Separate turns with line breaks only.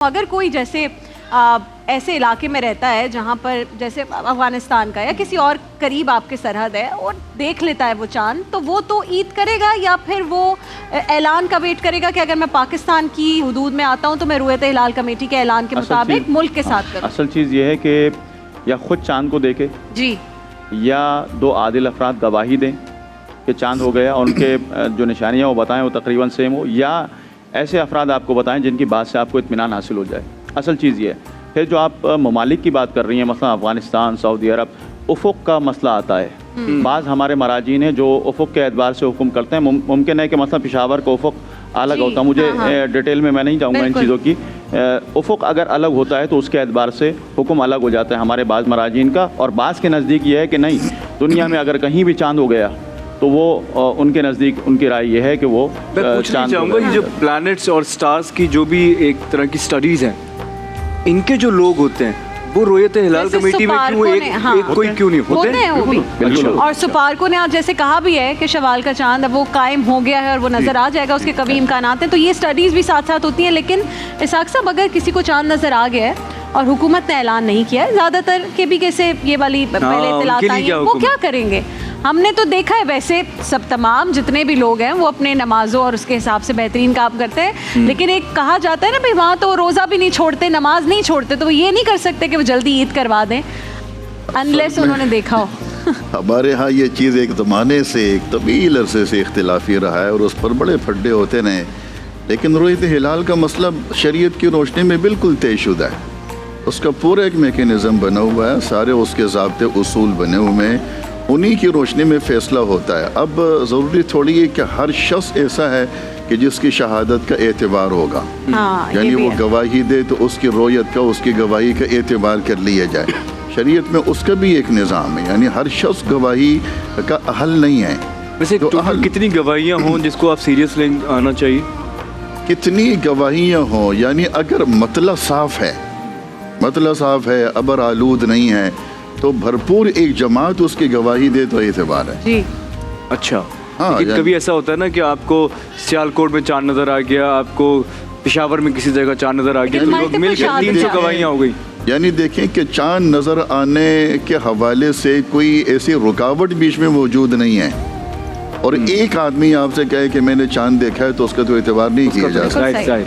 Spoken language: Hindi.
अगर कोई जैसे ऐसे इलाके में रहता है जहाँ पर जैसे अफगानिस्तान का या किसी और करीब आपके सरहद है और देख लेता है वो चांद, तो वो तो ईद करेगा या फिर वो ऐलान का वेट करेगा कि अगर मैं पाकिस्तान की हुदूद में आता हूँ तो मैं रुयत हिलाल कमेटी के ऐलान के मुताबिक मुल्क के साथ करूँ?
असल चीज़ ये है कि या खुद चांद को देखे
जी,
या दो आदिल अफराद गवाही दें कि चांद हो गया और उनके जो निशानियाँ वो बताएं वो तकरीबन सेम हो, या ऐसे अफराद आपको बताएं जिनकी बात से आपको इत्मीनान हासिल हो जाए। असल चीज़ ये है। फिर जो आप ममालिक की बात कर रही हैं, मसलन अफ़गानिस्तान, सऊदी अरब, उफ़ुक़ का मसला आता है। बाज़ हमारे मराजीन हैं जो उफ़ुक़ के एतबार से हुक्म करते हैं। मुमकिन है कि मसलन पेशावर का उफ़ुक़ अलग होता है, मुझे डिटेल में मैं नहीं जाऊँगा इन चीज़ों की। उफ़ुक़ अगर अलग होता है तो उसके एतबार से हुक्म अलग हो जाता है हमारे बाज़ मराजीन का। और बाज़ के नज़दीक ये है कि नहीं, दुनिया में अगर कहीं भी चाँद हो गया तो वो उनके नज़दीक उनकी राय ये है कि वो
चांद चाहूँगा। ये जो प्लैनेट्स और स्टार्स की जो भी एक तरह की स्टडीज़ हैं, इनके जो लोग होते हैं वो रुयत हिलाल कमेटी में क्यों एक कोई क्यों नहीं होते हैं?
वो भी। और सुपारको ने आज जैसे कहा भी है कि शवाल का चांद अब वो कायम हो गया है और वो नज़र आ जाएगा, उसके कभी इम्कानात हैं। तो ये स्टडीज़ भी साथ साथ होती हैं। लेकिन इसाक साहब, अगर किसी को चांद नज़र आ गया है और हुकूमत ने ऐलान नहीं किया है, ज़्यादातर के भी कैसे ये वाली पहले इत्तलात आई हैं, वो क्या करेंगे? हमने तो देखा है वैसे सब तमाम जितने भी लोग हैं वो अपने नमाज़ों और उसके हिसाब से बेहतरीन काम करते हैं। लेकिन एक कहा जाता है ना भाई, वहाँ तो रोज़ा भी नहीं छोड़ते, नमाज नहीं छोड़ते, तो वो ये नहीं कर सकते कि वो जल्दी ईद करवा दें अनलेस उन्होंने देखा हो।
हमारे यहाँ ये चीज़ एक ज़माने से, एक तवील अरसे से इख्तिलाफी रहा है और उस पर बड़े फड्डे होते रहे। लेकिन रुयत हिलाल का मसला शरीयत की रोशनी में बिल्कुल तयशुदा है। उसका पूरा एक मेकनिज़म बना हुआ है, सारे उसके ज़ाब्ते उसूल बने हुए हैं, उन्हीं की रोशनी में फ़ैसला होता है। अब ज़रूरी थोड़ी है कि हर शख्स ऐसा है कि जिसकी शहादत का एतबार होगा, यानी वो गवाही दे तो उसकी रोयत का, उसकी गवाही का एतबार कर लिया जाए। शरीयत में उसका भी एक निज़ाम है, यानी हर शख्स गवाही का अहल नहीं है।
वैसे तो कितनी गवाहियाँ हों जिसको आप सीरियस ले आना चाहिए?
कितनी गवाहियाँ हों, यानी अगर मतला साफ़ है, मतला साफ़ है, अबर आलूद नहीं है, तो भरपूर एक जमात उसकी गवाही दे तो एतबार है जी।
अच्छा,
हाँ,
कभी ऐसा होता है ना कि आपको सियालकोट में चांद नज़र आ गया, आपको पेशावर में किसी जगह चांद नज़र आ गया, तो लोग मिलकर 300 गवाहियाँ हो गई।
यानी देखें कि चांद नज़र आने के हवाले से कोई ऐसी रुकावट बीच में मौजूद नहीं है। और एक आदमी आपसे कहे कि मैंने चांद देखा है तो उसका तो एतबार नहीं किया जा सकता।